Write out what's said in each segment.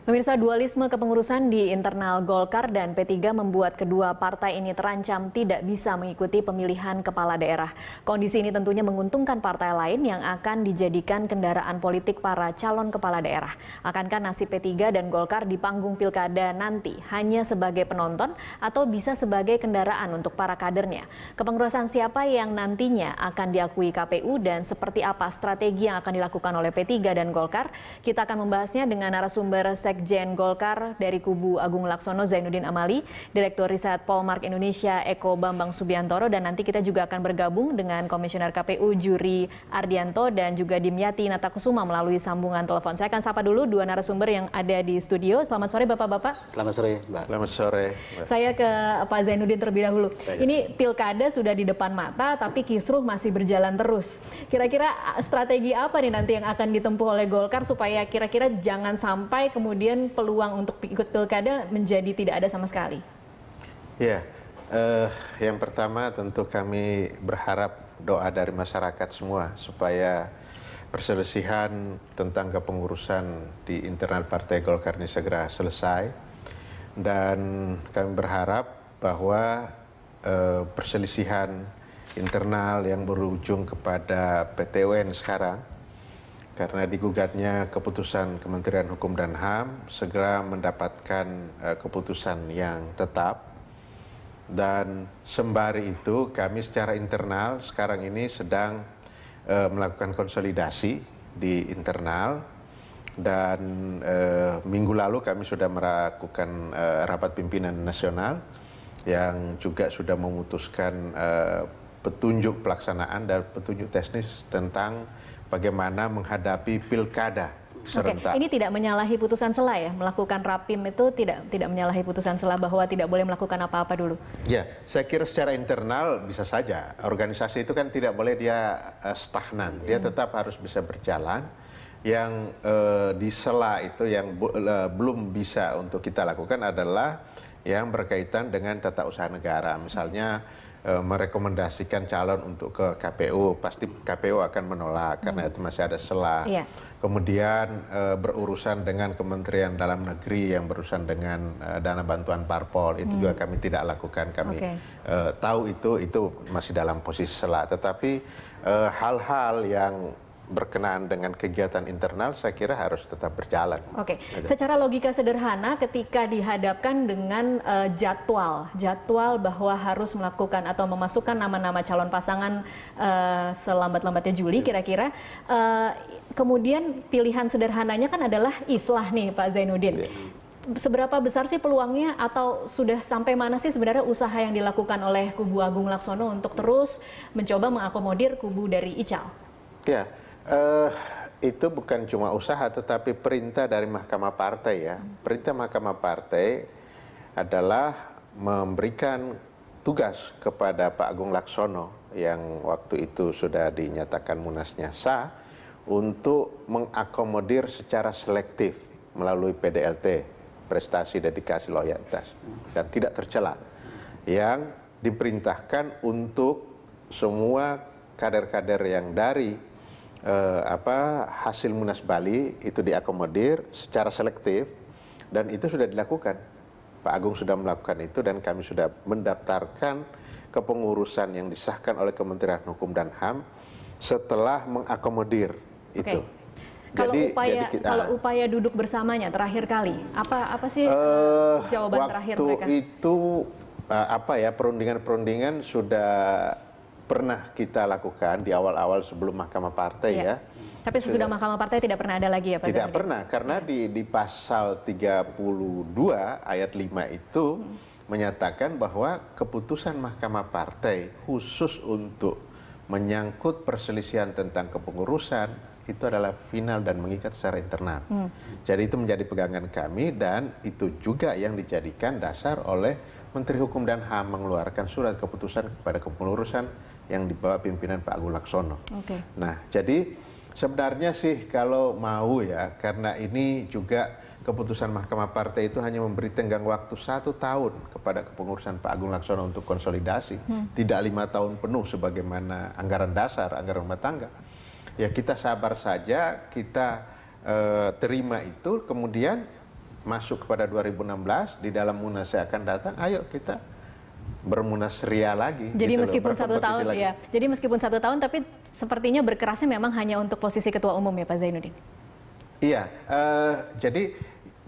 Pemirsa, dualisme kepengurusan di internal Golkar dan P3 membuat kedua partai ini terancam tidak bisa mengikuti pemilihan kepala daerah. Kondisi ini tentunya menguntungkan partai lain yang akan dijadikan kendaraan politik para calon kepala daerah. Akankah nasib P3 dan Golkar di panggung pilkada nanti hanya sebagai penonton atau bisa sebagai kendaraan untuk para kadernya? Kepengurusan siapa yang nantinya akan diakui KPU dan seperti apa strategi yang akan dilakukan oleh P3 dan Golkar? Kita akan membahasnya dengan narasumber Sekjen Golkar dari kubu Agung Laksono Zainuddin Amali, Direktur Riset Polmark Indonesia Eko Bambang Subiantoro, dan nanti kita juga akan bergabung dengan Komisioner KPU Juri Ardianto dan juga Dimyati Natakusuma melalui sambungan telepon. Saya akan sapa dulu dua narasumber yang ada di studio. Selamat sore Bapak-Bapak. Selamat sore Mbak. Selamat sore. Saya ke Pak Zainuddin terlebih dahulu. Ini pilkada sudah di depan mata tapi kisruh masih berjalan terus. Kira-kira strategi apa nih nanti yang akan ditempuh oleh Golkar supaya kira-kira jangan sampai kemudian peluang untuk ikut pilkada menjadi tidak ada sama sekali? Ya, yang pertama tentu kami berharap doa dari masyarakat semua supaya perselisihan tentang kepengurusan di internal Partai Golkar ini segera selesai, dan kami berharap bahwa perselisihan internal yang berujung kepada PT UN sekarang karena digugatnya keputusan Kementerian Hukum dan HAM segera mendapatkan keputusan yang tetap. Dan sembari itu kami secara internal sekarang ini sedang melakukan konsolidasi di internal, dan minggu lalu kami sudah melakukan rapat pimpinan nasional yang juga sudah memutuskan petunjuk pelaksanaan dan petunjuk teknis tentang bagaimana menghadapi pilkada serentak. Oke, ini tidak menyalahi putusan sela ya? Melakukan rapim itu tidak menyalahi putusan sela bahwa tidak boleh melakukan apa-apa dulu? Ya, saya kira secara internal bisa saja. Organisasi itu kan tidak boleh dia stagnan, dia tetap harus bisa berjalan. Yang di sela itu yang belum bisa untuk kita lakukan adalah yang berkaitan dengan tata usaha negara. Misalnya merekomendasikan calon untuk ke KPU, pasti KPU akan menolak karena itu masih ada celah. Iya. Kemudian berurusan dengan Kementerian Dalam Negeri yang berurusan dengan dana bantuan parpol, itu juga kami tidak lakukan. Kami tahu itu masih dalam posisi celah. Tetapi hal-hal yang berkenaan dengan kegiatan internal saya kira harus tetap berjalan. Oke, secara logika sederhana ketika dihadapkan dengan jadwal bahwa harus melakukan atau memasukkan nama-nama calon pasangan selambat-lambatnya Juli kira-kira, kemudian pilihan sederhananya kan adalah islah nih Pak Zainuddin. Seberapa besar sih peluangnya atau sudah sampai mana sih sebenarnya usaha yang dilakukan oleh kubu Agung Laksono untuk terus mencoba mengakomodir kubu dari Ical? Ya. Itu bukan cuma usaha tetapi perintah dari Mahkamah Partai ya. Perintah Mahkamah Partai adalah memberikan tugas kepada Pak Agung Laksono yang waktu itu sudah dinyatakan munasnya sah untuk mengakomodir secara selektif melalui PDLT, prestasi, dedikasi, loyalitas, dan tidak tercela, yang diperintahkan untuk semua kader-kader yang dari hasil Munas Bali itu diakomodir secara selektif, dan itu sudah dilakukan. Pak Agung sudah melakukan itu dan kami sudah mendaftarkan kepengurusan yang disahkan oleh Kementerian Hukum dan HAM setelah mengakomodir itu. Kalau upaya duduk bersamanya terakhir kali, apa sih jawaban terakhir mereka? Waktu itu perundingan sudah pernah kita lakukan di awal-awal sebelum Mahkamah Partai ya. Tapi sesudah Mahkamah Partai tidak pernah ada lagi ya Pak? Tidak pernah, karena di pasal 32 ayat 5 itu menyatakan bahwa keputusan Mahkamah Partai khusus untuk menyangkut perselisihan tentang kepengurusan itu adalah final dan mengikat secara internal. Jadi itu menjadi pegangan kami, dan itu juga yang dijadikan dasar oleh Menteri Hukum dan HAM mengeluarkan surat keputusan kepada kepengurusan yang dibawa pimpinan Pak Agung Laksono. Nah, jadi sebenarnya sih kalau mau ya, karena ini juga keputusan Mahkamah Partai itu hanya memberi tenggang waktu 1 tahun kepada kepengurusan Pak Agung Laksono untuk konsolidasi, tidak 5 tahun penuh sebagaimana anggaran dasar, anggaran rumah tangga. Ya kita sabar saja, kita terima itu, kemudian masuk kepada 2016 di dalam Munas yang akan datang, ayo kita bermunas ria lagi. Jadi gitu meskipun loh, 1 tahun lagi. ya, jadi meskipun 1 tahun tapi sepertinya berkerasnya memang hanya untuk posisi ketua umum ya Pak Zainuddin. Iya, jadi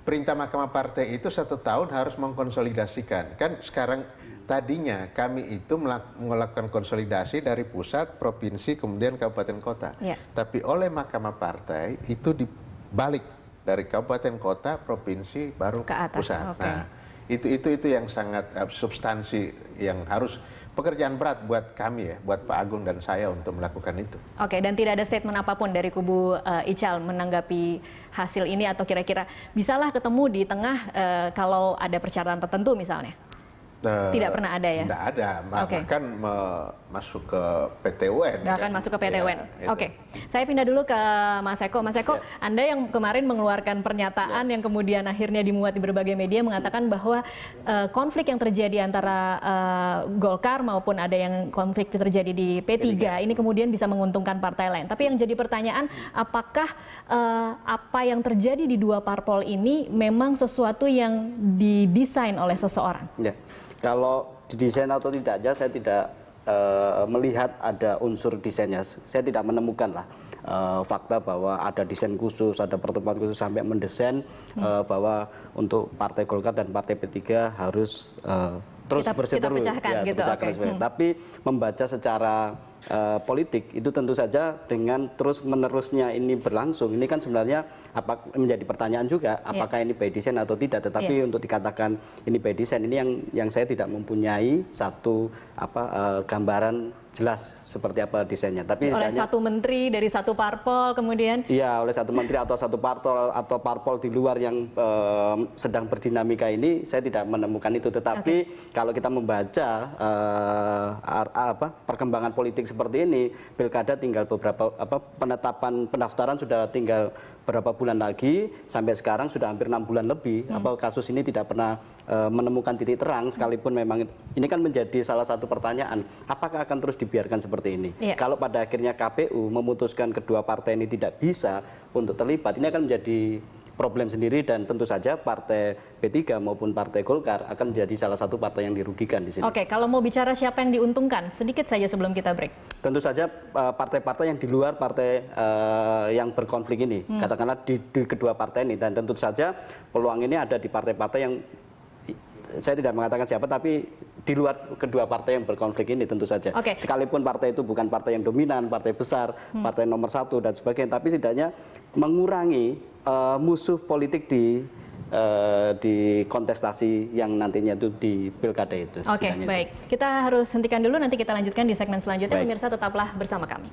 perintah Mahkamah Partai itu 1 tahun harus mengkonsolidasikan. Kan sekarang tadinya kami itu melakukan konsolidasi dari pusat, provinsi, kemudian kabupaten kota. Ya. Tapi oleh Mahkamah Partai itu dibalik dari kabupaten kota, provinsi, baru ke atas. pusat. Okay. Nah, itu yang sangat substansi yang harus pekerjaan berat buat kami ya, buat Pak Agung dan saya untuk melakukan itu. Oke, dan tidak ada statement apapun dari kubu Ical menanggapi hasil ini atau kira-kira bisalah ketemu di tengah kalau ada persyaratan tertentu misalnya? Tidak pernah ada ya? Tidak ada, bahkan masuk ke PT UN. Bahkan masuk ke PT UN. Ya, Oke, saya pindah dulu ke Mas Eko. Mas Eko, Anda yang kemarin mengeluarkan pernyataan yang kemudian akhirnya dimuat di berbagai media mengatakan bahwa konflik yang terjadi antara Golkar maupun ada yang konflik terjadi di P3 ini kemudian bisa menguntungkan partai lain. Tapi yang jadi pertanyaan, apakah apa yang terjadi di 2 parpol ini memang sesuatu yang didesain oleh seseorang? Ya. Kalau didesain atau tidak aja, saya tidak melihat ada unsur desainnya. Saya tidak menemukan lah fakta bahwa ada desain khusus, ada pertemuan khusus sampai mendesain bahwa untuk Partai Golkar dan Partai P3 harus terus berseteru. Kita pecahkan, ya, gitu. Okay. Tapi membaca secara politik itu tentu saja dengan terus menerusnya ini berlangsung, ini kan sebenarnya menjadi pertanyaan juga apakah ini by design atau tidak. Tetapi untuk dikatakan ini by design, ini yang saya tidak mempunyai satu gambaran jelas seperti apa desainnya. Tapi oleh satu menteri dari satu parpol kemudian? Iya, oleh satu menteri atau satu parpol atau parpol di luar yang sedang berdinamika ini, saya tidak menemukan itu. Tetapi kalau kita membaca perkembangan politik seperti ini, pilkada tinggal beberapa penetapan pendaftaran sudah tinggal berapa bulan lagi, sampai sekarang sudah hampir 6 bulan lebih. Kasus ini tidak pernah menemukan titik terang, sekalipun memang ini kan menjadi salah satu pertanyaan, apakah akan terus dibiarkan seperti ini? Kalau pada akhirnya KPU memutuskan kedua partai ini tidak bisa untuk terlibat, ini akan menjadi problem sendiri, dan tentu saja Partai P3 maupun Partai Golkar akan menjadi salah satu partai yang dirugikan di sini. Oke, kalau mau bicara siapa yang diuntungkan, sedikit saja sebelum kita break. Tentu saja partai-partai yang di luar partai yang berkonflik ini, katakanlah di kedua partai ini, dan tentu saja peluang ini ada di partai-partai yang saya tidak mengatakan siapa, tapi di luar kedua partai yang berkonflik ini tentu saja. Sekalipun partai itu bukan partai yang dominan, partai besar, partai nomor 1 dan sebagainya, tapi setidaknya mengurangi musuh politik di kontestasi yang nantinya itu di pilkada itu. Oke, baik. Kita harus hentikan dulu, nanti kita lanjutkan di segmen selanjutnya. Pemirsa tetaplah bersama kami.